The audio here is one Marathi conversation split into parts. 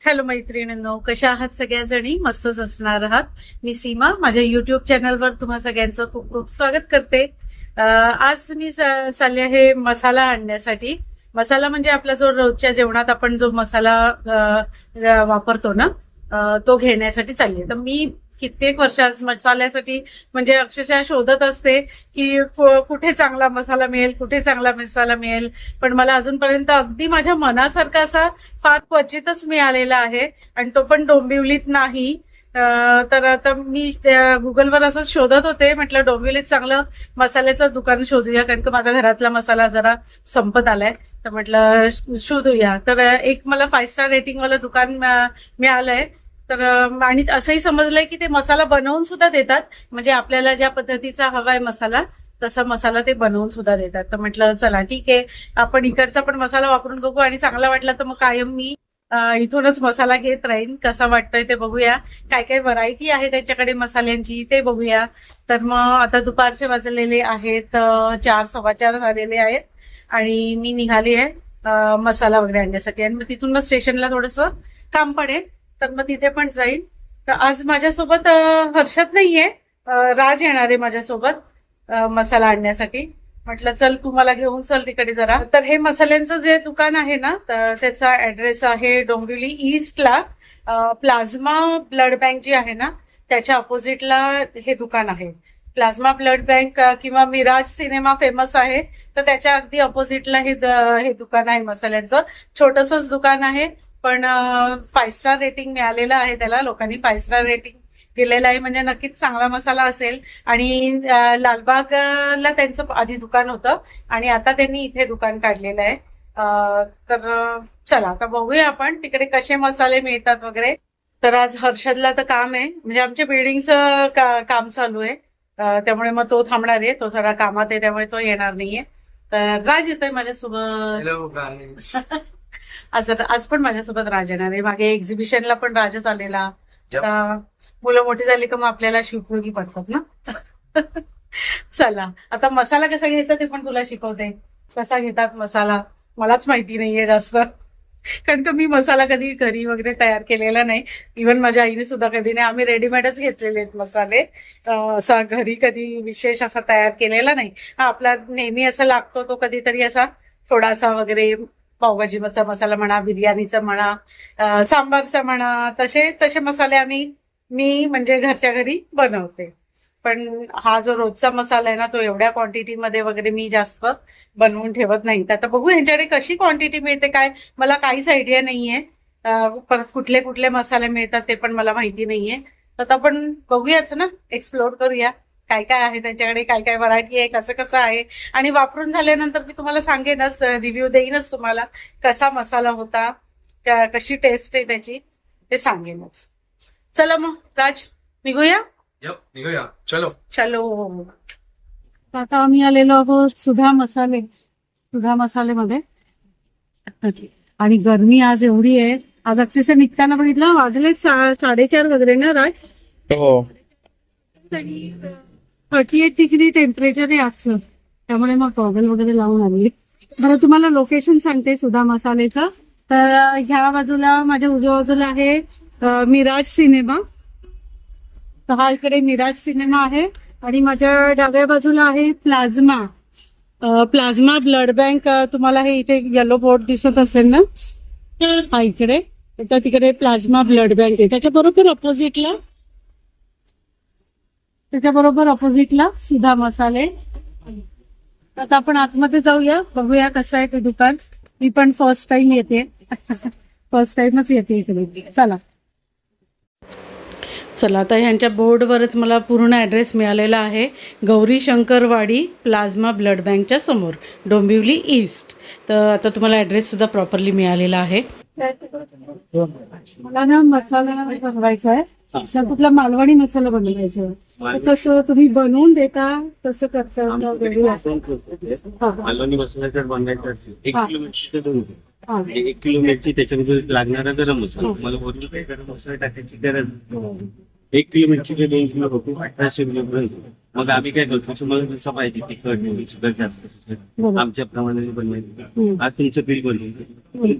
हॅलो मैत्रिणींनो, कशा आहात सगळ्याजणी? मस्तच असणार आहात. मी सीमा, माझ्या युट्यूब चॅनलवर तुम्हा सगळ्यांचं खूप खूप स्वागत करते. आज मी चालले आहे मसाला आणण्यासाठी. मसाला म्हणजे आपला जो रोजच्या जेवणात आपण जो मसाला वापरतो ना, तो घेण्यासाठी चालली. तर मी कित्येक वर्षात मसाल्यासाठी म्हणजे अक्षरशः शोधत असते की कुठे चांगला मसाला मिळेल, कुठे चांगला मसाला मिळेल. पण मला अजूनपर्यंत अगदी माझ्या मनासारखा असा फार क्वचितच मिळालेला आहे, आणि तो पण डोंबिवलीत नाही. तर आता मी गुगलवर असं शोधत होते, म्हटलं डोंबिवलीत चांगलं मसाल्याचं दुकान शोधूया, कारण की माझ्या घरातला मसाला जरा संपत आलाय. तर म्हटलं शोधूया. तर एक मला 5 स्टार रेटिंगवालं दुकान मिळालंय. तर आणि असंही समजलंय की ते मसाला बनवून सुद्धा देतात, म्हणजे आपल्याला ज्या पद्धतीचा हवाय मसाला तसा मसाला ते बनवून सुद्धा देतात. तर म्हटलं चला ठीक आहे, आपण इकडचा पण मसाला वापरून बघू, आणि चांगला वाटला तर मग कायम मी इथूनच मसाला घेत राहीन. कसा वाटतोय ते बघूया. काय काय व्हरायटी आहे त्यांच्याकडे मसाल्यांची ते बघूया. तर मग आता दुपारचे वाजलेले आहेत 4, 4:15 झालेले आहेत, आणि मी निघाली आहे मसाला वगैरे आणण्यासाठी. आणि मग तिथून मग स्टेशनला थोडंसं काम पडेल, तर मग तिथे पण जाईल. तर आज माझ्यासोबत हर्षद नाहीये, राज येणार आहे माझ्यासोबत मसाला आणण्यासाठी. म्हटलं चल तू मला घेऊन चल तिकडे जरा. तर हे मसाल्यांचं जे दुकान आहे ना, तर त्याचा ऍड्रेस आहे डोंबिवली ईस्टला. प्लाझ्मा ब्लड बँक जी आहे ना, त्याच्या अपोजिटला हे दुकान आहे. प्लाझ्मा ब्लड बँक किंवा मिराज सिनेमा फेमस आहे, तर त्याच्या अगदी अपोजिटला हे दुकान आहे मसाल्यांचं. छोटसच दुकान आहे, पण 5 स्टार रेटिंग मिळालेलं आहे त्याला. लोकांनी 5 स्टार रेटिंग दिलेलं आहे, म्हणजे नक्कीच चांगला मसाला असेल. आणि लालबागला त्यांचं आधी दुकान होतं, आणि आता त्यांनी इथे दुकान काढलेलं आहे. तर चला आता बघूया आपण तिकडे कसे मसाले मिळतात वगैरे. तर आज हर्षदला तर काम आहे, म्हणजे आमच्या बिल्डिंगचं काम चालू आहे. त्यामुळे मग तो थांबणार आहे, तो थोडा कामात आहे, त्यामुळे तो येणार नाहीये. तर राज येतोय माझ्यासोबत. हॅलो आज पण माझ्यासोबत राज येणार आहे. मागे एक्झिबिशनला पण राजच आलेला. मुलं मोठी झाली का मग आपल्याला शिकवणी पडतात ना. चला आता मसाला कसा घ्यायचा ते पण तुला शिकवते. कसा घेतात मसाला मलाच माहिती नाहीये जास्त, कारण का मी मसाला कधी घरी वगैरे तयार केलेला नाही. इव्हन माझ्या आईने सुद्धा कधी नाही. आम्ही रेडीमेडच घेतलेले आहेत मसाले. असा घरी कधी विशेष असा तयार केलेला नाही. हा आपला नेहमी असं लागतो तो कधीतरी असा थोडासा वगैरे, पावभाजीचा मसाला म्हणा, बिर्याणीचा म्हणा, सांबारचा म्हणा, तसे मसाले मी म्हणजे घरच्या घरी बनवते. पण हा जो रोजचा मसाला आहे ना, तो एवढ्या क्वांटिटीमध्ये वगैरे मी जास्त बनवून ठेवत नाही. तर आता बघू यांच्याकडे कशी क्वांटिटी मिळते काय, मला काहीच आयडिया नाहीये. परत कुठले कुठले मसाले मिळतात ते पण मला माहिती नाहीये. तर आपण बघूयाच ना, एक्सप्लोर करूया काय काय आहे त्यांच्याकडे, काय काय व्हरायटी आहे, कसं कसं आहे. आणि वापरून झाल्यानंतर मी तुम्हाला सांगेनच, रिव्ह्यू देईनच तुम्हाला कसा मसाला होता, कशी टेस्ट आहे त्याची, ते सांगेनच. चला मग राज, निघूया. निघूया, चलो चलो. आता आम्ही आलेलो आहोत सुधा मसालेमध्ये. आणि गरमी आज एवढी आहे, आज अक्षरशः निघताना बघितलं वाजले 4:30 वगैरे ना राज. हो 38 डिग्री टेम्परेचर आहे आजचं, त्यामुळे मग गॉगल वगैरे लावून आली. बरं तुम्हाला लोकेशन सांगते सुधा मसालेचं. तर ह्या बाजूला, माझ्या उजव्या बाजूला आहे मिराज सिनेमा. तर हा इकडे मिराज सिनेमा आहे, आणि माझ्या डाव्या बाजूला आहे प्लाझ्मा ब्लड बँक. तुम्हाला हे इथे येलो बोर्ड दिसत असेल ना, हा इकडे. तर तिकडे प्लाझ्मा ब्लड बँक आहे. त्याच्याबरोबर अपोजिटला सुधा मसाले. आता आपण आतमध्ये जाऊया, बघूया कसं आहे ते दुकान. मी पण फर्स्ट टाइम येते, फर्स्ट टाइमच येते इकडे. चला आता ह्यांच्या बोर्डवरच मला पूर्ण ॲड्रेस मिळालेला आहे. गौरी शंकरवाडी प्लाझ्मा ब्लड बँकच्या समोर, डोंबिवली ईस्ट. तर आता तुम्हाला ॲड्रेस सुद्धा प्रॉपरली मिळालेला आहे. मला ना मसाला बनवायचा आहे, कुठला मालवणी मसाला बनवायचा आहे. तसं तुम्ही बनवून देता, तसं करता? मालवणी मसाला जर बनवायचा असेल 1 किलो मिरची तर 1 किलो मिरची, त्याच्यामध्ये लागणारा गरम मसाला. मला वरून काही गरम मसाला टाकायची गरज नाही. 1 किलो मिरचीचे 2 किलो होतो 1800 रुपये पर्यंत. मग आम्ही काय करतो तुम्हाला जसं पाहिजे तिखट मिरची जास्त आमच्या प्रमाणे बनवायचं. आज तुमचं बिल बनवून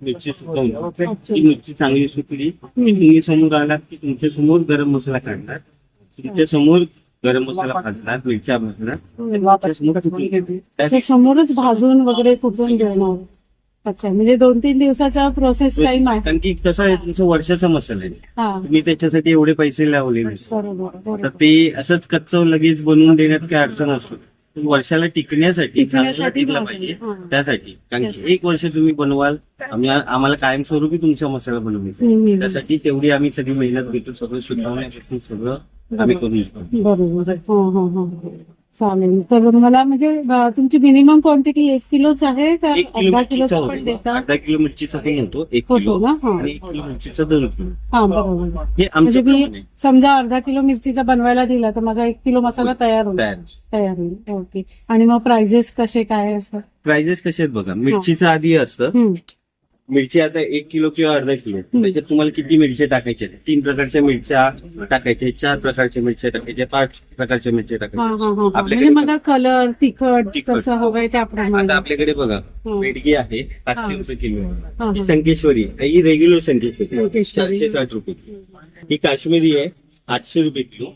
मिरची सुकवून ती मिरची चांगली सुकली की तुम्ही समोर आलात की तुमच्या समोर गरम मसाला काढणार, तुमच्या समोर गरम मसाला भाजणार, मिरच्या भाजणार, तुमच्या समोर कुठली- त्याच्या समोरच भाजून वगैरे कुठून घेणार. अच्छा, म्हणजे 2-3 दिवसाचा प्रोसेस टाइम आहे. कारण की कसं आहे तुमचं वर्षाचा मसाला आहे, हा, तुम्ही त्याच्यासाठी एवढे पैसे लावले नाही. बरोबर तर बरोबर. ते असंच कच्चं लगेच बनवून देण्यात काय अडचण असतो. वर्षाला टिकण्यासाठी चांगलं टिकण्यासाठी टिकलं भाजून, पाहिजे हा. त्यासाठी. कारण की 1 वर्ष तुम्ही बनवाल, आम्हाला कायमस्वरूपी तुमचा मसाला बनवून त्यासाठी तेवढी आम्ही सगळी मेहनत घेतो. सगळं सुधारण्यापासून सगळं आम्ही करून घेतो. बरोबर. हो हो हो, चालेल. तर मला म्हणजे तुमची मिनिमम क्वांटिटी 1 किलोच आहे का 1 किलो अर्धा मिरचीचा किलो पण होतो, देता? अर्धा किलो मिरचीचा पण होतो 1 होतो किलो ना? हा. आणि 1 किलो मिरचीचा 2 किलो. हा, बरोबर. हे म्हणजे आमच्या मी प्रमाणे समजा अर्धा किलो मिरचीचा बनवायला दिला तर माझा 1 किलो मसाला तयार होईल. तयार. होईल. ओके. आणि मग प्राइजेस कसे काय असतात? प्राइजेस कसे आहेत बघा. मिरचीचं आधी असतं, हम्म. मिरची आता 1 किलो किंवा अर्धा किलो त्याच्यात तुम्हाला किती मिरच्या टाकायच्या 3 प्रकारच्या मिरच्या टाकायच्या, 4 प्रकारच्या मिरच्या टाकायच्या, 5 प्रकारच्या मिरच्या हा टाकायच्या. हा हा. आपल्याकडे म्हणजे मला कलर तिखट तिखट. कसं हवंय आता त्याप्रमाणे. आपल्याकडे बघा हं. बेडगी आहे हा. 500 रुपये किलो हा, हा. ही संकेश्वरी ही रेग्युलर संकेश्वरी संकेश्वरी. 460 रुपये किलो. ही काश्मीरी आहे 800 रुपये किलो.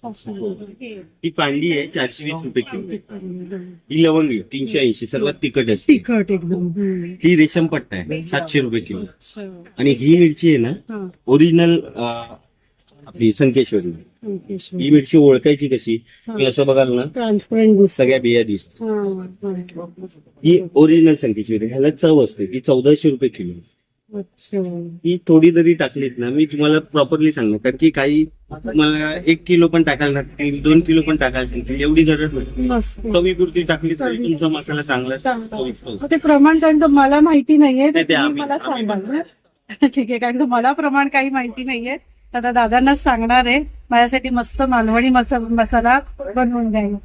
ही पांडी आहे 420 रुपये किलो. ही लवंगी 380 सर्वात तिखट असते. तिखट एकदम. ही रेशम पट्टा आहे 700 रुपये किलो. अच्छा. आणि ही मिरची आहे ना हा. ओरिजिनल आपली संकेश्वरी. संकेश्वरी. ही मिरची ओळखायची कशी तुम्ही असं बघाल ना ट्रान्सपरंट दिसत. सगळ्या बिया दिसतात. हा, ही ओरिजिनल संकेश्वरी ह्याला चव असते. ती 1400 रुपये किलो. अच्छा. ही थोडी जरी टाकलीत ना मी तुम्हाला प्रॉपरली सांगणार कारण की काही तुम्हाला 1 किलो पण टाकायला लागतील 2 किलो पण टाकायला लागतील एवढी गरज नसते. मस्त. कमी पुरती टाकली तरी तुमचा मसाला चांगला चविष्ट होतो. मग ते प्रमाण कारण का मला माहिती नाहीये तर ते तुम्ही आम्ही- मला सांगाल ना? ठीक आहे, कारण का मला प्रमाण काही माहिती नाहीये. आता दादांनाच सांगणार आहे माझ्यासाठी मस्त मालवणी मसाला बनवून द्यायला.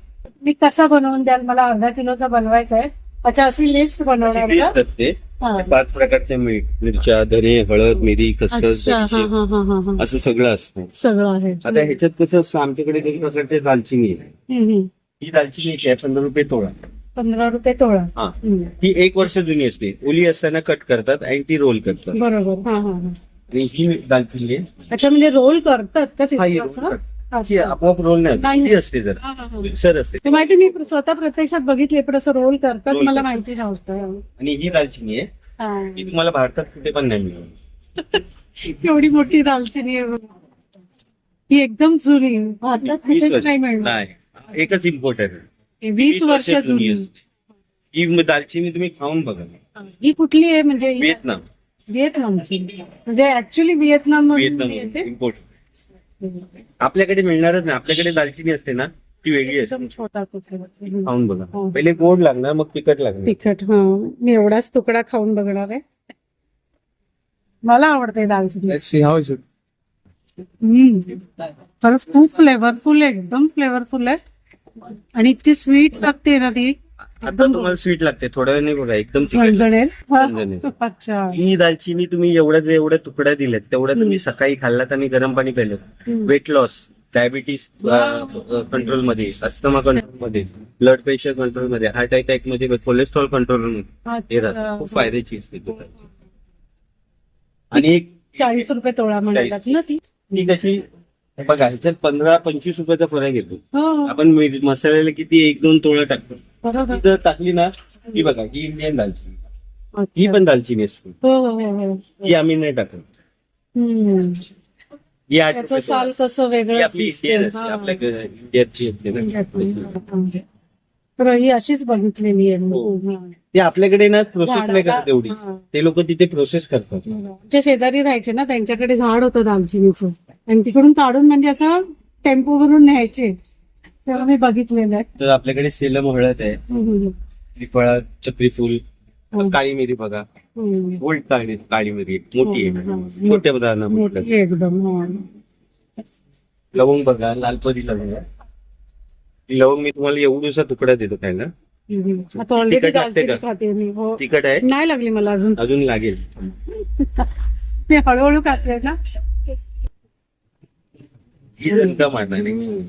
मी कसा बनवून द्याल? मला अर्धा किलोचा बनवायचा आहे. अच्छा, अशी लिस्ट बनवणार टेस्ट का? असते हा. 5 प्रकारच्या मिरच्या धने हळद मिरी खसखस अच्छा, हा बडीशेप, हा हा हा हा. असं सगळं असतं. सगळं आहे. आता ह्याच्यात कसं असतं आमच्याकडे 2 प्रकारचे दालचिनी आहे. ही दालचिनी आहे 15 रुपये तोळा. 15 रुपये तोळा. हा. हम्म. ही 1 वर्ष जुनी असते. ओली असताना कट करतात आणि ती रोल करतात. बरोबर. हा हा हा. आणि ही दालचिनी आहे अच्छा, म्हणजे रोल करतात का ते? हा, ही roll करतात. ही आपोआप रोल नाही नाही. होत. ती असते जर हा, हा, हा. मिक्सर असते. ते माहिती मी स्वतः प्रत्यक्षात बघितले पण असं रोल करतात रोल मला करतात. माहिती नव्हतं. आणि ही दालचिनी आहे हा. ही तुम्हाला भारतात कुठे पण नाही मिळेल. एवढी मोठी दालचिनी आहे बघ. ही एकदम जुनी भारतात 20 कुठेच वर्ष. नाही मिळणार. नाही एकच इम्पोर्ट आहे. ही 20 वर्ष जुनी. असते. ही दालचिनी तुम्ही खाऊन बघा. ही कुठली आहे म्हणजे? ही व्हिएतनाम व्हिएतनामची म्हणजे ऍक्च्युली व्हिएतनाम मधून येते. इम्पोर्ट आपल्याकडे मिळणारच नाही. आपल्याकडे दालचिनी असते ना ती वेगळी असते. एकदम छोटा तुकडा. खाऊन बघा. हो. पहिले गोड लागणार मग तिखट लागणार. तिखट. हा, मी एवढाच तुकडा खाऊन बघणार आहे. मला आवडते दालचिनी. खरंच खूप फ्लेवरफुल आहे, एकदम फ्लेवरफुल आहे आणि इतकी स्वीट लागते ना ती. आता तुम्हाला स्वीट लागते थोड्या वेळ नाही बघा एकदम तिखट. झणझणेल. झणझणीत. अच्छा. ही दालचिनी तुम्ही एवढ्या तुकड्या दिल्यात तेवढ्या तुम्ही सकाळी खाल्लात आणि गरम पाणी प्यायलं वेट लॉस डायबिटीस कंट्रोल मध्ये अस्थमा कंट्रोल मध्ये ब्लड प्रेशर कंट्रोल मध्ये हार्ट अटॅक मध्ये कोलेस्ट्रॉल कंट्रोल मध्ये अच्छा. खूप फायद्याची असते ती. आणि एक 40 रुपये तोळा म्हणतात ना ती. ती कशी बघा ह्याच्यात 15-25 रुपयाचा फरक येतो. हो, आपण मसाल्याला किती 1-2 तोळा टाकतो. बरोबर. तिथं टाकली ना ही बघा ही इंडियन दालचिनी ही अच्छा. पण दालचिनी असते. हो हो हो. ही आम्ही नाही टाकत. हम्म. ही 8 त्याचं रुपये साल तोळा. कसं ही वेगळं आपली दिसते. इंडियन असते हा. आपल्या इंडियाची असते ना. तर ही अशीच बघितलेली आहे. हो. ते आपल्याकडे ना प्रोसेस नाही झाडाला- करत एवढी. हा. ते लोक तिथे प्रोसेस करतात. जे शेजारी राहायचे ना त्यांच्याकडे झाड होतं दालचिनीचं आणि तिकडून काढून म्हणजे असं टेम्पो भरून न्यायचे. तेव्हा मी बघितलेलं आहे. तर आपल्याकडे सेलम हळद आहे हम्म, त्रिफळा चक्रीफूल हम्म. काळी मिरी बघा हम्म. गोल्ड काळी मिरी मोठी आहे हम्म. छोट्या पदार्थ मोठी आहे एकदम. हो. लवंग बघा लालपरी लवंग आहे. ही लवंग मी तुम्हाला एवढूसा तुकडा देतो खायला. हम्म. आता ऑलरेडी तिखट लागते दालचिनी का? खाते मी. हो, तिखट आहे नाही लागली मला अजून. अजून लागेल. मी हळूहळू खाते ना. ही झणका मारणार आहे.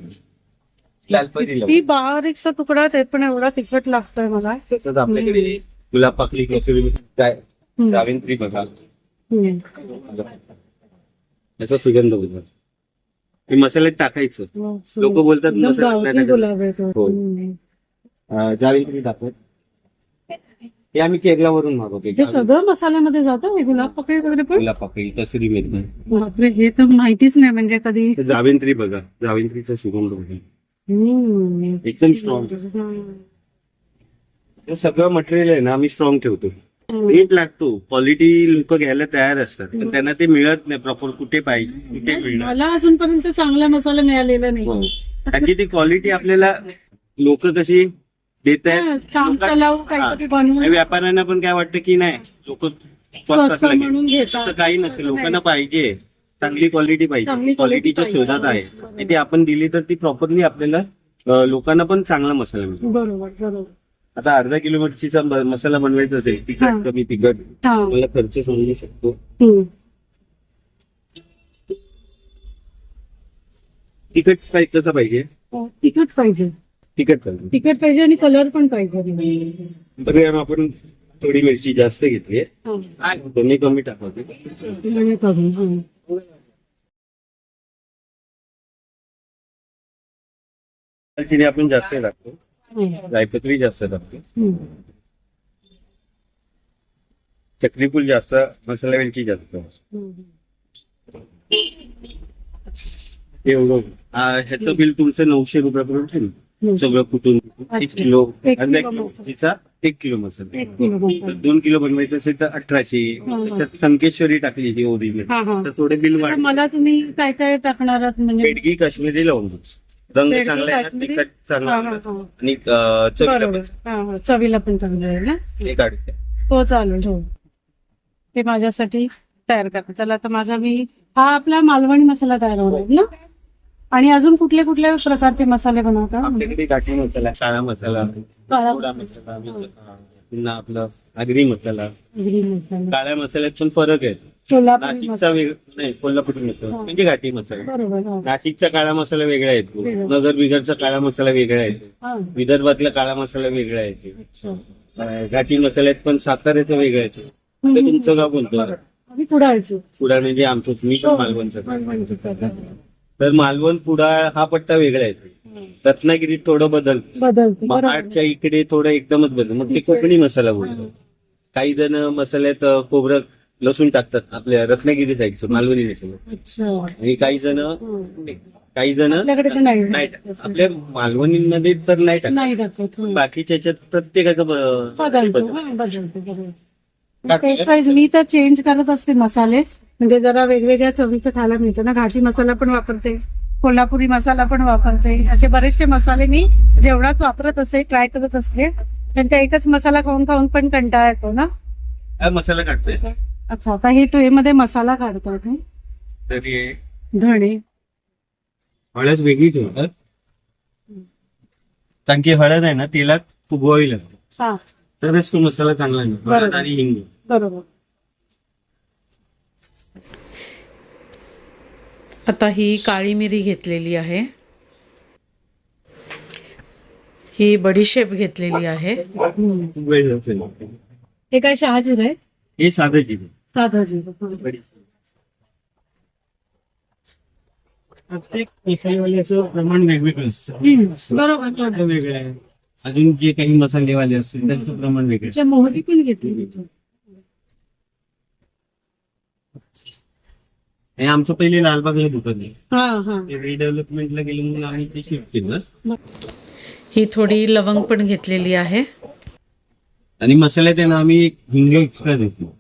लालपरीला ती बारीकसा तुकडा ते पण एवढा तिखट लागतोय मला. तसंच आपल्याकडे गुलाब पाकळी कसुरी मेथी, जावेत्री बघा, याचा सुगंध बघा. हे मसाल्यात टाकायचं. लोक बोलतात मसाल्यात नाही टाकायचं. गुलाब आहे तो. हो. जावेत्री टाकत हे आम्ही केरलावरून मागवतो. हे सगळं मसाल्यामध्ये जातं, हे गुलाब पकळी वगैरे पण. गुलाब पाकळी कसुरी मेथी, बापरे, हे तर माहितीच नाही म्हणजे कधी. जावेत्री बघा, जावेत्रीचा सुगंध बघा, एकदम स्ट्रॉंग. हे सगळं मटेरियल आहे ना आम्ही स्ट्रॉंग ठेवतो. रेट लागतो, क्वालिटी लोक घ्यायला तयार असतात, पण त्यांना ते मिळत नाही प्रॉपर. कुठे पाहिजे कुठे मिळणार. मला अजूनपर्यंत चांगला मसाला मिळालेला नाही. कारण की ती क्वालिटी आपल्याला लोक कशी देत कामचा लावू काहीतरी आहेत. बनवून व्यापाऱ्यांना पण काय वाटतं की नाही लोक स्वस्त म्हणून घेतात. तसं काही नसतं. लोकांना पाहिजे चांगली क्वालिटी पाहिजे, चांगली क्वालिटीच्या quality शोधात आहे. पाहिजे. आणि ती आपण दिली तर ती प्रॉपरली आपल्याला लोकांना पण चांगला मसाला मिळतो. बरोबर बरोबर. आता अर्धा किलो मिरचीचा मसाला बनवायचा असेल, हा. तिखट कमी तिखट, हा. मला खर्च समजू शकतो. तिखट साईज कसा पाहिजे? तिखट पाहिजे, तिखट पाहिजे. तिखट पाहिजे आणि कलर पण पाहिजे. बरं, आपण थोडी मिरची जास्त घेतली, दोन्ही कमी टाकावते. दालचिनी आपण जास्त टाकतो, जायपत्री जास्त टाकतो, चक्रीफूल जास्त, मसाला वेलची जास्त. एवढं ह्याचं बिल तुमचं 900 रुपयापर्यंत ठेवलं. सगळं कुठून 1 किलो, अर्धा किलो मिरचीचा 1 किलो मसाला. 2 किलो बनवायचं असेल तर 1800. त्याच्यात संकेश्वरी टाकली ही ओरिजिनल तर थोडे बिल वाढ. मला तुम्ही काय काय टाकणार आहात म्हणजे? बेडगी काश्मीरी लवंग, रंग बेडगी चांगला आहे ना, काश्मीरी? तिखट चांगला हा, आहे हा, ना, हा. आणि चवीला बरोबर. पण चवीला पण चांगलं आहे ना. हे काढते. हो चालेल. हो, ते माझ्यासाठी तयार करा. चला आता माझा हा आपला मालवणी मसाला तयार होणार ना. आणि अजून कुठले कुठल्या प्रकारचे मसाले बनवता? आपल्याकडे काठी मसाला, काळा मसाला, काळा गोडा मसाला, पुन्हा आपला आगरी मसाला. ग्रीन मसाला, काळ्या मसाल्यात पण फरक आहे. कोल्हापुरी नाशिकचा मसाला. नाही, कोल्हापुरी मसाला म्हणजे घाटी मसाला. बरोबर. हो. नाशिकचा काळा मसाला वेगळा येतो, वेगळा. नगर बिगरचा काळा मसाला वेगळा येतो, हा. विदर्भातला काळा मसाला वेगळा येतो, अच्छा. घाटी मसाल्यात पण साताऱ्याचा वेगळा येतो. तर तुमचं गाव कोणतं? आम्ही कुडाळची. कुडाळ म्हणजे आमचं, मी पण मालवणचं. तर मालवण कुडाळ हा पट्टा वेगळा येतो. रत्नागिरीत थोडं बदलते. महाडच्या इकडे थोडं एकदमच बदल, मग ते कोकणी मसाला बोलतो. काही जण मसाल्यात खोबरं लसूण टाकतात, आपल्या रत्नागिरी साईडचं मालवणी मसाला. अच्छा. आणि काही जण आपल्याकडे पण नाही. नाही टाकतात. आपल्या मालवणीमध्ये तर नाही टाकत, नाही टाकत. बाकीच्या याच्यात प्रत्येकाचं बदलतो. हा, बदलतो. टेस्ट वाईज मी तर चेंज करत असते मसाले, म्हणजे जरा वेगवेगळ्या चवीचं खायला मिळतं ना. घाटी मसाला पण वापरते, कोल्हापुरी मसाला पण वापरते. असे बरेचसे मसाले मी जेवणात वापरत असते, ट्राय करत असते. पण त्या एकच मसाला खाऊन खाऊन पण कंटाळा येतो ना. हा मसाला काढतोय. अच्छा, आता हे ट्रे मध्ये मसाला काढतात. तरी धणे, हळद वेगळी ठेवतात, कारण की हळद आहे ना तेलात फुगवावी लागते, हा तरच तो मसाला चांगला नाही. हळद बरोबर. आणि हिंग. बरोबर. आता ही काळी मिरी घेतलेली आहे, ही बडीशेप घेतलेली आहे. खूप वेळ लागतो. हे काय शहाजीर आहे? हे साधं जिरे. साधं जिरं. प्रत्येक मसालेवाल्याचं प्रमाण वेगवेगळं असतं. बरोबर. वेगळं आहे. अजून जे काही मसालेवाले असतील त्यांचं प्रमाण वेगळं. त्याच्या मोहरी पण घेतली. हे आमचं पहिले लालबागला दुकान आहे, हा हा. ते रिडेव्हलपमेंटला गेले म्हणून आम्ही ते शिफ्ट केलं. ही थोडी लवंग पण घेतलेली आहे. आणि मसाल्यात आहे ना आम्ही हिंग एक्स्ट्रा देतो,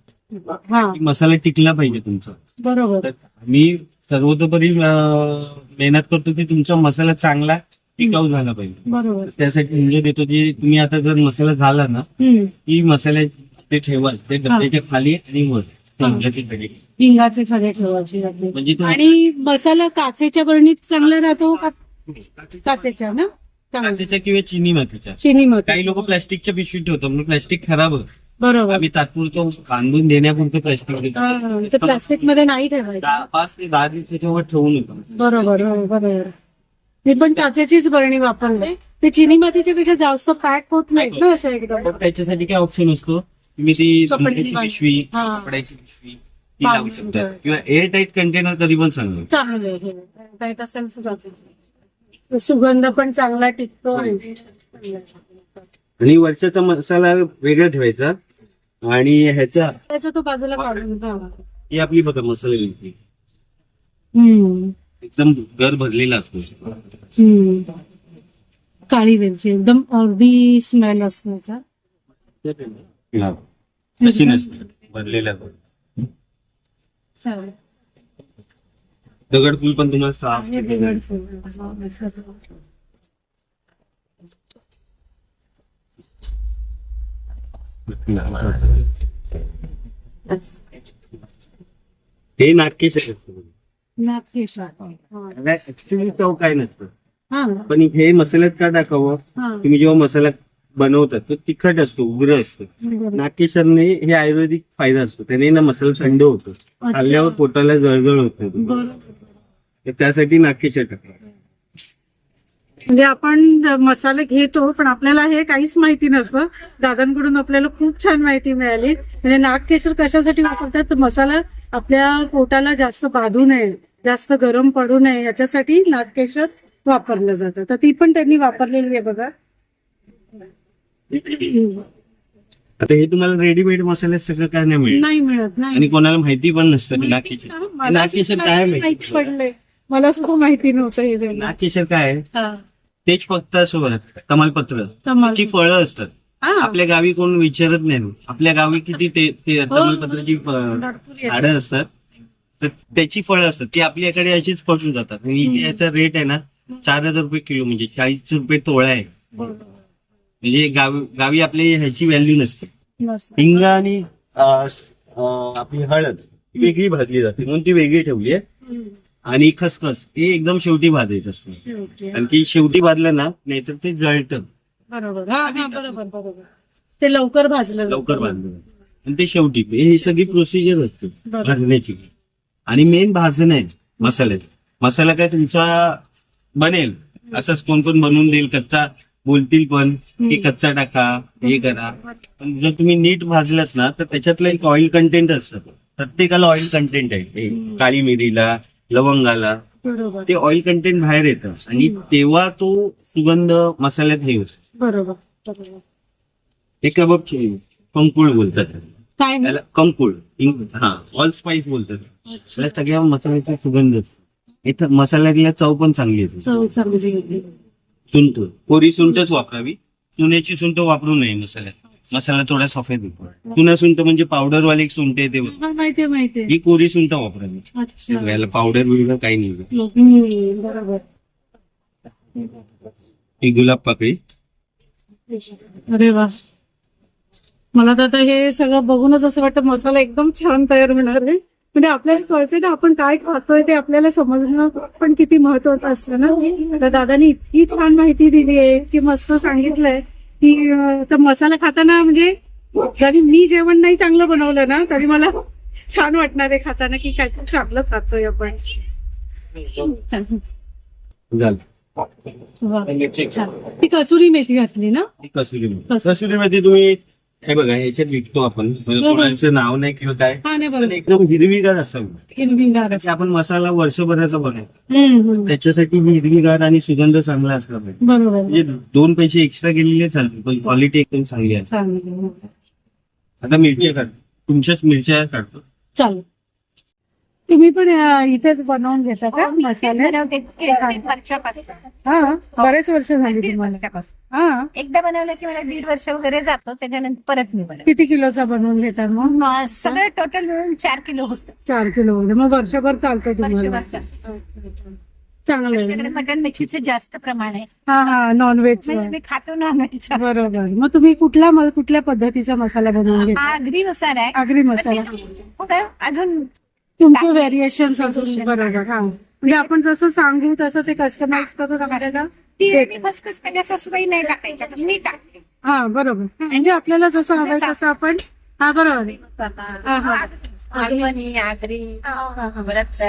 हा मसाला टिकला पाहिजे तुमचा. बरोबर. तर मी सर्वतोपरी मेहनत करतो की तुमचा मसाला चांगला टिकाऊ झाला पाहिजे. बरोबर. त्यासाठी हिंग देतो. की तुम्ही आता जर मसाला झाला ना की मसाले ते ठेवाल ते डब्याच्या खाली आणि वर चांगल्याची खाली. हिंगाचे खडे ठेवायचे लागले. म्हणजे आणि मसाला काचेच्या बरणीत चांगला राहतो का? काचेच्या ना. काचेच्या किंवा चिनी मातीच्या. चिनी मध्ये. काही लोक प्लास्टिकच्या पिशवीत ठेवतात, म्हणून प्लास्टिक खराब होतं. बरोबर. आम्ही तात्पुरतं बांधून देण्यापुरतं प्लास्टिक देतो. ते प्लास्टिक मध्ये नाही ठेवायचं. 5 ते 10 दिवसाच्या ठेवून येतो. बरोबर बरोबर. मी पण काचेचीच बरणी वापरते. ते चिनी मातीच्या पेक्षा जास्त पॅक होत नाहीत ना अशा एकदम. पण त्याच्यासाठी काय ऑप्शन असतो, तुम्ही ती कपड्याची धुण्याची पिशवी, हा. कपड्याची पिशवी ती लावू शकता किंवा एअर टाईट कंटेनर कधी पण चांगलं. चांगलं आहे. टाईट असेल तर चांगलं. सुगंध पण चांगला टिकतो. आणि वरच्याचा मसाला वेगळा ठेवायचा आणि ह्याचा त्याचा तो बाजूला काढून ठेवा. ही आपली बघा मसाला वेगळी हम्म. एकदम घर भरलेला असतो. काळी वेलची एकदम अर्धी स्मेल असते त्याचा. तशी नसते भरलेला. दगडफूल पण तुम्हाला साफ हे नागकेशर असतं. ऍक्च्युली चव काय नसतं, पण हे मसाल्यात का टाकावं, तुम्ही जेव्हा मसाला बनवतात तो तिखट असतो, उग्र असतो. नागकेशरने हे आयुर्वेदिक फायदा असतो, त्याने ना मसाला थंड होतो, खाल्ल्यावर पोटाला जळजळ होत नाही. त्यासाठी नागकेशर टाकतात. म्हणजे आपण मसाले घेतो पण आपल्याला हे काहीच माहिती नसतं. दादांकडून आपल्याला खूप छान माहिती मिळाली. म्हणजे नागकेशर कशासाठी वापरतात, तर मसाला आपल्या पोटाला जास्त बाधू नये, जास्त गरम पडू नये याच्यासाठी नागकेशर वापरलं जातं. तर ती पण त्यांनी वापरलेली आहे बघा. आता हे तुम्हाला रेडीमेड मसाले सगळं काय नाही मिळत नाही. आणि कोणाला माहिती पण नसतं नागकेशर काय माहिती पडलंय. मला सुद्धा माहिती नव्हतं हे. नागकेशर काय आहे, तेजपत्ता तमालपत्र ची फळं असतात. आपल्या गावी कोण विचारत नाही. आपल्या गावी किती ते तमालपत्राची झाडं असतात, तर त्याची फळं असतात, ती आपल्याकडे अशीच पडून जातात. आणि याचा रेट आहे ना 4,000 रुपये किलो, म्हणजे 40 रुपये तोळा आहे. म्हणजे गावी आपली ह्याची व्हॅल्यू नसते. हिंग आणि आपली हळद वेगळी भाजली जाते म्हणून ती वेगळी ठेवली आहे. आणि खसखस हे एकदम शेवटी भाजायचं असतं, कारण की शेवटी भाजलं ना नाहीतर ते जळतं. बरोबर. ते लवकर भाजलं. आणि ते शेवटी हे सगळी प्रोसिजर असते भाजण्याची. आणि मेन भाजणं आहे मसाल्यात. मसाला काय तुमचा बनेल असंच कोण बनवून देईल, कच्चा बोलतील पण की कच्चा टाका, हे करा. पण जर तुम्ही नीट भाजलात ना तर त्याच्यातलं एक ऑइल कंटेंट असतं. प्रत्येकाला ऑइल कंटेंट आहे. काळी मिरीला, लवंगाला ते ऑइल कंटेंट बाहेर येतं आणि तेव्हा तो सुगंध मसाल्यात हे होतो. बरोबर. ते कबाब कंकुळ बोलतात काय त्याला, कंकुळ. ऑल स्पाइस बोलतात. त्या सगळ्या मसाल्याचा सुगंध इथं. मसाल्यातल्या चव पण चांगली येते. सुंठ, कोरी सुंठच वापरावी. चुन्याची सुंठ वापरू नये मसाल्यात. मसाला थोडा सफेद होतो. चुना सुंठ म्हणजे पावडरवाली सुंठ येते, माहिती. ही कोरी सुंठ वापरावी. याला पावडर बिवडर काही नाही. बरोबर. ही गुलाब पाकळी. अरे वा. मला तर आता हे सगळं बघूनच असं वाटतं मसाला एकदम छान तयार होणार आहे. म्हणजे आपल्याला कळते ना आपण काय खातोय ते आपल्याला समजणं पण किती महत्वाचं असतं ना. तर दादानी इतकी छान माहिती दिली आहे, इतकी मस्त सांगितलंय की तर मसाला खाताना म्हणजे जरी मी जेवण नाही चांगलं बनवलं ना तरी मला छान वाटणार आहे खाताना की काय चांगलं खातोय आपण. ती कसुरी मेथी घातली ना. कसुरी मेथी तुम्ही हे बघा ह्याच्यात विकतो आपण, कोणाचं नाव नाही किंवा काय, पण एकदम हिरवीगार असावी. आपण मसाला वर्षभराचा बनवतो, त्याच्यासाठी हिरवीगार आणि सुगंध चांगला असला पाहिजे. म्हणजे 2 पैसे एक्स्ट्रा गेलेले चालतील पण क्वालिटी एकदम चांगली आहे. आता मिरच्या काढतो, तुमच्याच मिरच्या काढतो. चालेल. तुम्ही पण इथेच बनवून घेता का मसाले? बरेच वर्ष झाली तुम्हाला. एकदा बनवलं की मला 1.5 वर्ष वगैरे जातो, त्याच्यानंतर परत मी बनवते. किती किलोचा बनवून घेतात मग? सगळं टोटल मिळून 4 किलो होतं. 4 किलो वगैरे मग वर्षभर चालतं तुम्हाला. चांगलं आहे. मटन मच्छीचं जास्त प्रमाण आहे. नॉनव्हेज मी खातो नॉनव्हेज. बरोबर. मग तुम्ही कुठल्या पद्धतीचा मसाला बनवून घेता? आगरी मसाला आहे. आगरी मसाला. कुठं अजून तुमचे व्हेरिएशन अजून. बरोबर. म्हणजे आपण जसं सांगू तसं ते कस्टमाइज करून आपल्याला ती खसखस म्हणजे सासूबाई नाही टाकायच्या, मी टाकते. हा बरोबर. म्हणजे आपल्याला जसं हवंय तसं आपण हा बरोबर आहे. हा, हा. आगरी आगरी परत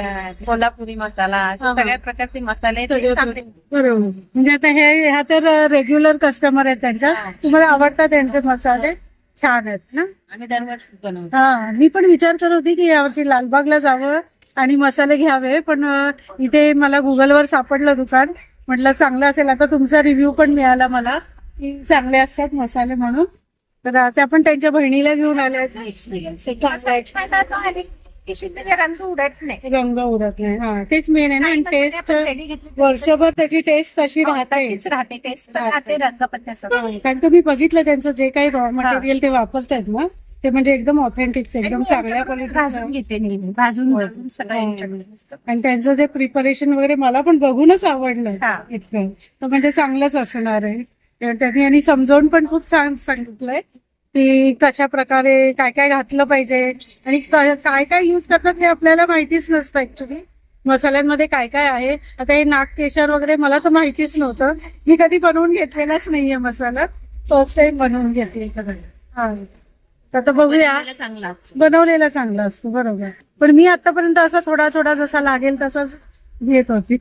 कोल्हापुरी मसाला हा. सगळ्या प्रकारचे मसाले सगळे चांगले. बरोबर. म्हणजे आता ह्या तर रेग्युलर कस्टमर आहेत त्यांच्या. तुम्हाला आवडतात त्यांचे मसाले, छान आहेत ना. आम्ही दरवर्षी बनवतो. हा मी पण विचार करत होती की यावर्षी लालबागला जावं आणि मसाले घ्यावे, पण इथे मला गुगलवर सापडलं दुकान. म्हटलं चांगलं असेल. आता तुमचा रिव्ह्यू पण मिळाला मला की चांगले असतात मसाले म्हणून. तर आता आपण त्यांच्या बहिणीला घेऊन आले. छान राहतो आणि पिशवीत म्हणजे रंग उडत नाही. रंग उडत नाही. हा तेच मेन आहे ना. आणि मसाले टेस्ट आपण ready घेतले वर्षभर त्याची टेस्ट तशी राहते. तशीच राहते, टेस्ट पण राहते, रंग पण तसाच. कारण तुम्ही बघितलं त्यांचं जे काही रॉ मटेरियल ते वापरतात ना, ते म्हणजे एकदम ऑथेंटिक, एकदम चांगल्या भाजून क्वालिटीचं. घेते नेहमी, भाजून सगळं यांच्याकडे असतं. आणि त्यांचं जे प्रिपरेशन वगैरे मला पण बघूनच आवडलं हा. इतकं. तर म्हणजे चांगलंच असणार आहे. त्यांनी आणि समजावून पण खूप छान सांगितलंय की कशा प्रकारे काय काय घातलं पाहिजे आणि काय काय युज करतात हे आपल्याला माहितीच नसतं ऍक्च्युली. मसाल्यांमध्ये काय काय आहे. आता हे नाग केशर वगैरे मला तर माहितीच नव्हतं. मी कधी बनवून घेतलेलाच नाहीये मसाला. फर्स्ट टाइम बनवून घेतली कधी. हा. तर आता बघूया. बनवलेलं चांगलं असतं. बनवलेला चांगला असतो बरोबर. पण मी आतापर्यंत असा थोडा थोडा जसा लागेल तसाच घेत होती.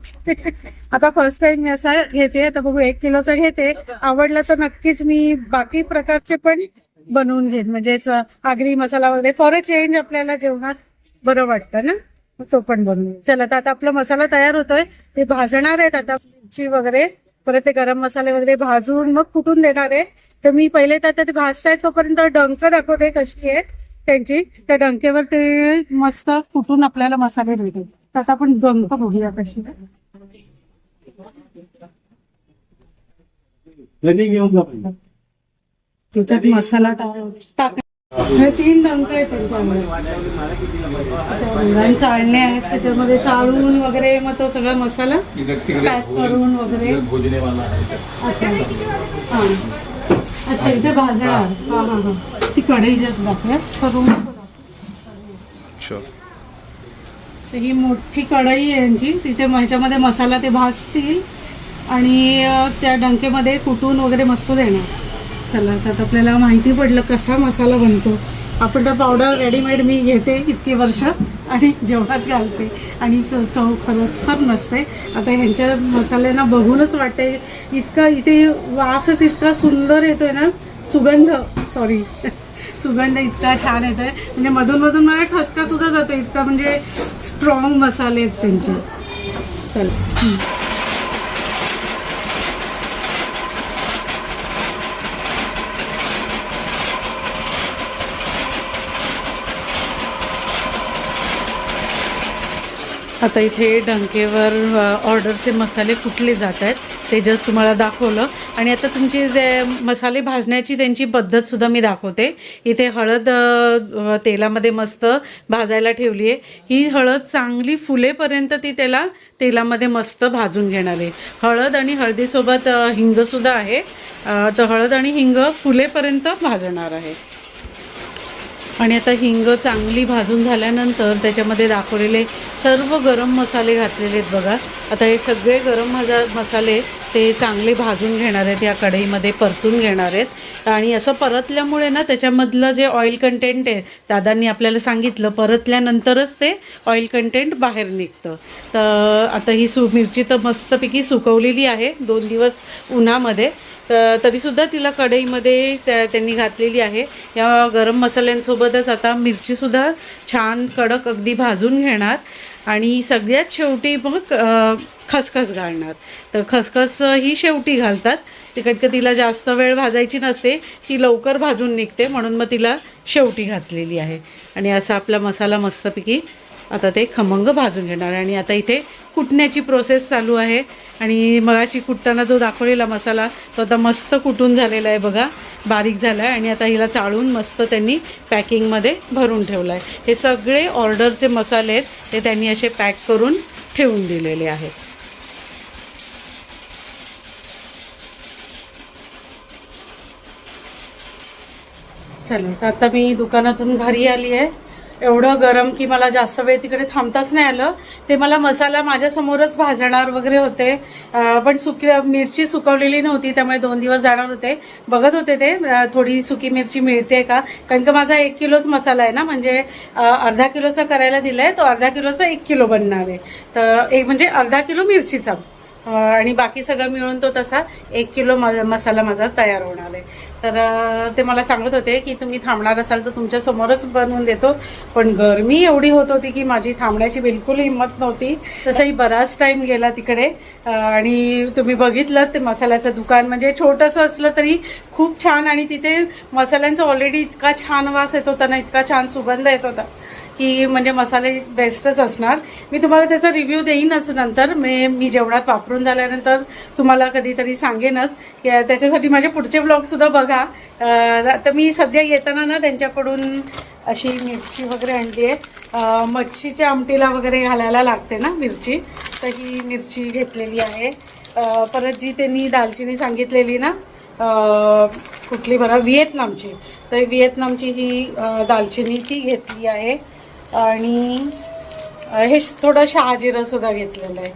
आता फर्स्ट टाइम मी असा घेते. आता बघू 1 किलोचा घेते. आवडला तर नक्कीच मी बाकी प्रकारचे पण बनवून घेईन. म्हणजेच आगरी मसाला वगैरे फॉर अ चेंज आपल्याला जेवणात बरं वाटतं ना, तो पण बनवून. चला तर आता आपला मसाला तयार होतोय. ते भाजणार आहेत आता मिरची वगैरे, परत ते गरम मसाले वगैरे भाजून मग कुटून देणार आहे. तर मी पहिले तर ते भाजतायत तोपर्यंत डंक दाखवते कशी आहे त्यांची. त्या डंकेवर ते मस्त कुटून आपल्याला मसाले मिळतील. तर आता आपण डंक बघूया कशी आहे. घेऊन जा पाहिजे. त्याच्यात मसाला टाक. 3 डंक आहेत त्यांच्यामध्ये. आणि चाळणे आहेत त्याच्यामध्ये, चाळून वगैरे मग तो सगळा मसाला पॅक करून वगैरे. अच्छा हा. अच्छा इथे भाजणार. हा हा हा. ती कढई जास्त दाखवूया करून. तर ही मोठी कढई आहे यांची. तिथे ह्याच्यामध्ये मसाला ते भाजतील आणि त्या डंकेमध्ये कुटून वगैरे मस्त देणार. चला तर आपल्याला माहिती पडलं कसा मसाला बनतो. आपण तर पावडर रेडीमेड मी घेते इतकी वर्ष आणि जेवणात घालते आणि चव खरोखर नसते. आता ह्यांच्या मसाल्यांना बघूनच वाटते इतका इथे वासच इतका सुंदर येतोय ना. सुगंध इतका छान येतोय. म्हणजे मधून मधून मला ठसका सुद्धा जातो इतका म्हणजे स्ट्रॉंग मसाले आहेत त्यांचे. चल आता इथे डंकेवर ऑर्डरचे मसाले कुठले जात आहेत ते जस्ट तुम्हाला दाखवलं. आणि आता तुमची मसाले भाजण्याची त्यांची पद्धतसुद्धा मी दाखवते. इथे हळद तेलामध्ये मस्त भाजायला ठेवली आहे. ही हळद चांगली फुलेपर्यंत ती त्याला तेलामध्ये मस्त भाजून घेणार आहे. हळद आणि हळदीसोबत हिंगसुद्धा आहे. तर हळद आणि हिंग फुलेपर्यंत भाजणार आहे. आणि आता हिंग चांगली भाजून झाल्यानंतर त्याच्यामध्ये दाखवलेले सर्व गरम मसाले घातलेले आहेत बघा. आता हे सगळे गरम मसाले ते चांगले भाजून घेणार आहेत, या कढईमध्ये परतून घेणार आहेत. आणि असं परतल्यामुळे ना त्याच्यामधलं जे ऑइल कंटेंट आहे, दादांनी आपल्याला सांगितलं परतल्यानंतरच ते ऑइल कंटेंट बाहेर निघतं. तर आता ही मिरची तर मस्तपैकी सुकवलेली आहे 2 दिवस उन्हामध्ये. तरीसुद्धा तिला कढईमध्ये त्यांनी घातलेली आहे. या गरम मसाल्यांसोबतच आता मिरचीसुद्धा छान कडक अगदी भाजून घेणार. आणि सगळ्यात शेवटी मग खसखस घालणार. तर खसखस ही शेवटी घालतात. तिकडे तिला जास्त वेळ भाजायची नसते, ती लवकर भाजून निघते म्हणून मग तिला शेवटी घातलेली आहे. आणि असा आपला मसाला मस्तपैकी आता ते खमंग भाजून घेणार. आणि आता इथे कुटण्याची प्रोसेस चालू आहे. आणि मगाशी कुटताना जो दाखवलेला मसाला तो आता मस्त कुटून झालेला आहे बघा, बारीक झाला आहे. आणि आता हिला चाळून मस्त त्यांनी पॅकिंगमध्ये भरून ठेवलं आहे. हे सगळे ऑर्डरचे मसाले आहेत ते त्यांनी असे पॅक करून ठेवून दिलेले आहेत. चला तर आता मी दुकानातून घरी आली आहे एवढं गरम की मला जास्त वेळ तिकडे थांबताच नाही आलं. ते मला मसाला माझ्या समोरच भाजणार वगैरे होते, पण मिरची सुकवलेली नव्हती, त्यामुळे 2 दिवस जाणार होते. बघत होते ते थोडी सुकी मिरची मिळते का, कारण का माझा 1 किलोच मसाला आहे ना, म्हणजे अर्धा किलोचा करायला दिलाय, तो अर्धा किलोचा 1 किलो बनणार आहे. तर एक म्हणजे अर्धा किलो मिरचीचा आणि बाकी सगळं मिळून तो तसा 1 किलो मसाला माझा तयार होणार आहे. तर ते मला सांगत होते की तुम्ही थांबणार असाल तर तुमच्या समोरच बनवून देतो, पण गरमी एवढी होत होती की माझी थांबण्याची बिलकुल हिंमत नव्हती. तसंही बराच टाईम गेला तिकडे. आणि तुम्ही बघितलं ते मसाल्याचं दुकान म्हणजे छोटंसं असलं तरी खूप छान, आणि तिथे मसाल्यांचा ऑलरेडी इतका छान वास येत होता ना, इतका छान सुगंध येत होता की म्हणजे मसाले बेस्टच असणार. मी तुम्हाला त्याचा रिव्ह्यू देईनच नंतर, मी जेवणात वापरून झाल्यानंतर तुम्हाला कधीतरी सांगेनच. की त्याच्यासाठी माझे पुढचे ब्लॉगसुद्धा बघा. तर मी सध्या येताना ना त्यांच्याकडून अशी मिरची वगैरे आणली आहे. मच्छीच्या आमटीला वगैरे घालायला लागते ना मिरची, तर ही मिरची घेतलेली आहे. परत जी त्यांनी दालचिनी सांगितलेली ना, कुठली बरं, व्हिएतनामची, तर व्हिएतनामची ही दालचिनी ती घेतली आहे. आणि हे थोडं शहाजिरंसुद्धा घेतलेलं आहे.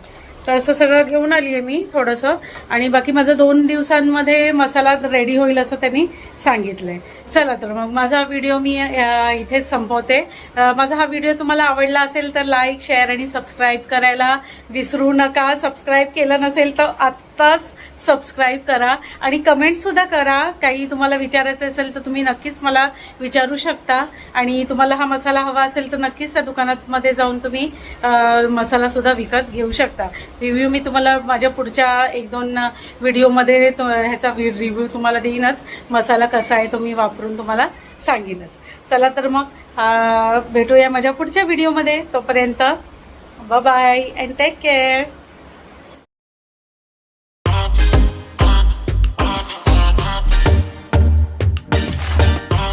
तर असं सगळं घेऊन आली आहे मी थोडंसं, आणि बाकी माझं 2 दिवसांमध्ये मसाला रेडी होईल असं त्यांनी सांगितलं आहे. चला तर मग माझा व्हिडिओ मी इथेच संपवते. माझा हा व्हिडिओ तुम्हाला आवडला असेल तर लाईक, शेअर आणि सबस्क्राईब करायला विसरू नका. सबस्क्राईब केलं नसेल तर आत्ताच सबस्क्राईब करा आणि कमेंटसुद्धा करा. काही तुम्हाला विचारायचं असेल तर तुम्ही नक्कीच मला विचारू शकता. आणि तुम्हाला हा मसाला हवा असेल तर नक्कीच त्या दुकानामध्ये जाऊन तुम्ही मसालासुद्धा विकत घेऊ शकता. रिव्ह्यू मी तुम्हाला माझ्या पुढच्या 1-2 व्हिडिओमध्ये ह्याचा रिव्ह्यू तुम्हाला देईनच. मसाला कसा आहे तो मी वापरून तुम्हाला सांगेनच. चला तर मग भेटूया माझ्या पुढच्या व्हिडिओमध्ये. तोपर्यंत bye bye and take care.